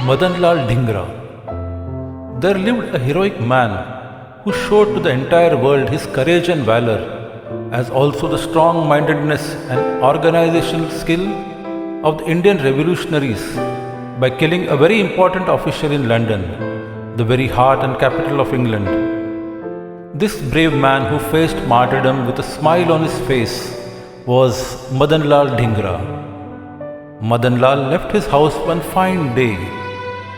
Madanlal Dhingra. There lived a heroic man who showed to the entire world his courage and valor, as also the strong mindedness and organizational skill of the Indian revolutionaries by killing a very important official in London, the very heart and capital of England. This brave man who faced martyrdom with a smile on his face was Madanlal Dhingra. Madanlal left his house one fine day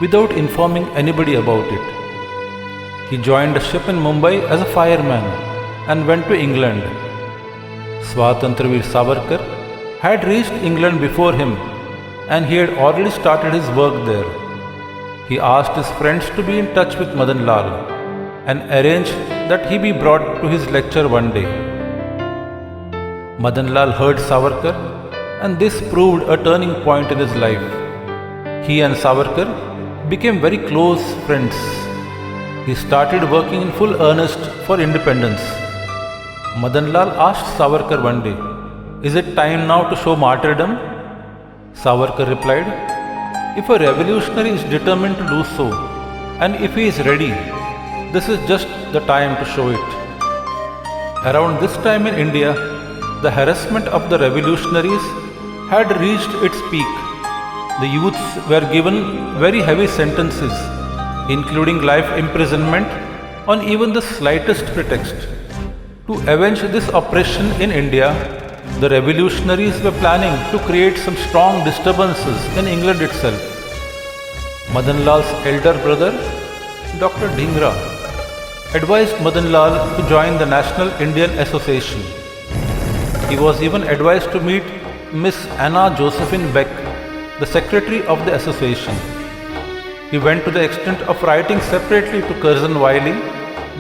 without informing anybody about it. He joined a ship in Mumbai as a fireman and went to England. Swatantraveer Savarkar had reached England before him and he had already started his work there. He asked his friends to be in touch with Madanlal and arranged that he be brought to his lecture one day. Madanlal heard Savarkar, and this proved a turning point in his life. He and Savarkar became very close friends. He started working in full earnest for independence. Madanlal asked Savarkar one day, "Is it time now to show martyrdom?" Savarkar replied, "If a revolutionary is determined to do so, and if he is ready, this is just the time to show it." Around this time in India, the harassment of the revolutionaries had reached its peak. The youths were given very heavy sentences, including life imprisonment on even the slightest pretext. To avenge this oppression in India, the revolutionaries were planning to create some strong disturbances in England itself. Madanlal's elder brother, Dr. Dhingra, advised Madanlal to join the National Indian Association. He was even advised to meet Miss Anna Josephine Beck, the secretary of the association. He went to the extent of writing separately to Curzon Wiley,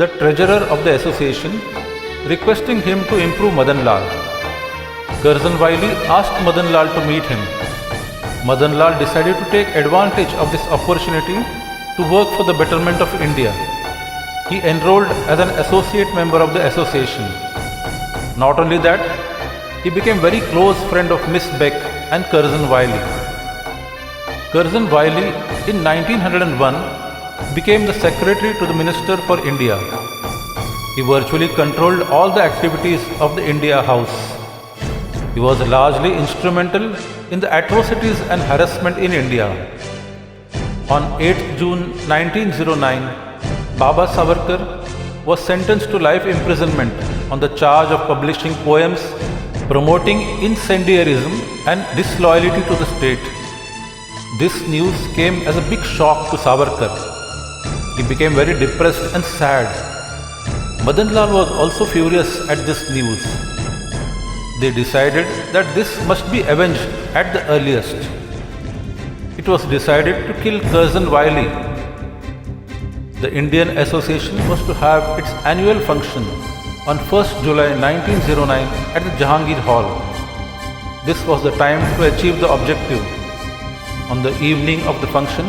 the treasurer of the association, requesting him to improve Madanlal. Curzon Wiley asked Madanlal to meet him. Madanlal decided to take advantage of this opportunity to work for the betterment of India. He enrolled as an associate member of the association. Not only that, he became very close friend of Miss Beck and Curzon Wiley. Curzon Wiley in 1901 became the secretary to the Minister for India. He virtually controlled all the activities of the India House. He was largely instrumental in the atrocities and harassment in India. On 8th June 1909, Baba Savarkar was sentenced to life imprisonment on the charge of publishing poems promoting incendiarism and disloyalty to the state. This news came as a big shock to Savarkar. He became very depressed and sad. Madanlal was also furious at this news. They decided that this must be avenged at the earliest. It was decided to kill Curzon Wiley. The Indian Association was to have its annual function on 1st July 1909 at the Jahangir Hall. This was the time to achieve the objective. On the evening of the function,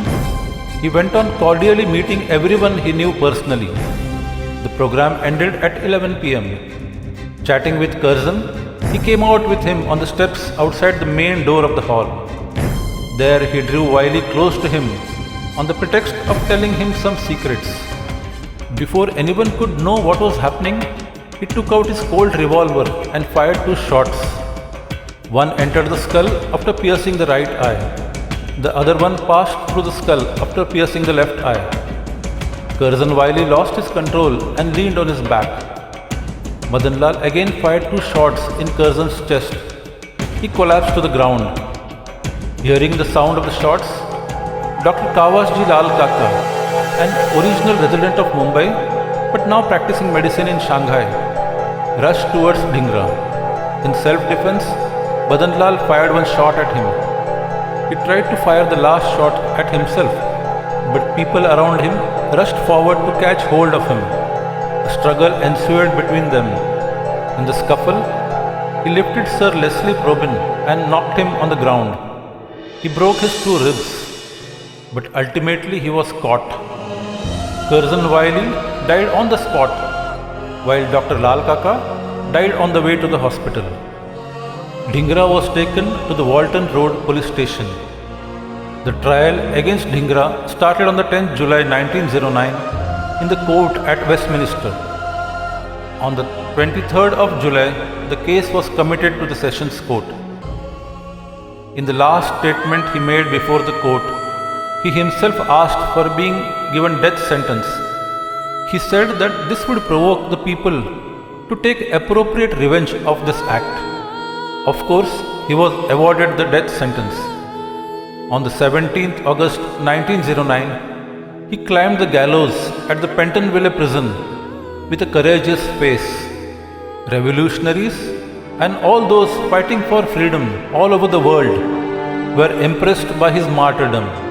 he went on cordially meeting everyone he knew personally. The program ended at 11 p.m. Chatting with Curzon, he came out with him on the steps outside the main door of the hall. There he drew Wiley close to him on the pretext of telling him some secrets. Before anyone could know what was happening, he took out his Colt revolver and fired 2 shots. One entered the skull after piercing the right eye. The other one passed through the skull after piercing the left eye. Curzon Wiley lost his control and leaned on his back. Madanlal again fired 2 shots in Curzon's chest. He collapsed to the ground. Hearing the sound of the shots, Dr. Kawasji Lal Kaka, an original resident of Mumbai but now practicing medicine in Shanghai, rushed towards Dhingra. In self-defense, Madanlal fired 1 shot at him. He tried to fire the last shot at himself, but people around him rushed forward to catch hold of him. A struggle ensued between them. In the scuffle, he lifted Sir Leslie Probyn and knocked him on the ground. He broke his 2 ribs, but ultimately he was caught. Curzon Wiley died on the spot, while Dr. Lal Kaka died on the way to the hospital. Dhingra was taken to the Walton Road police station. The trial against Dhingra started on the 10th July 1909 in the court at Westminster. On the 23rd of July, the case was committed to the Sessions Court. In the last statement he made before the court, he himself asked for being given death sentence. He said that this would provoke the people to take appropriate revenge of this act. Of course, he was awarded the death sentence. On the 17th August 1909, he climbed the gallows at the Pentonville prison with a courageous face. Revolutionaries and all those fighting for freedom all over the world were impressed by his martyrdom.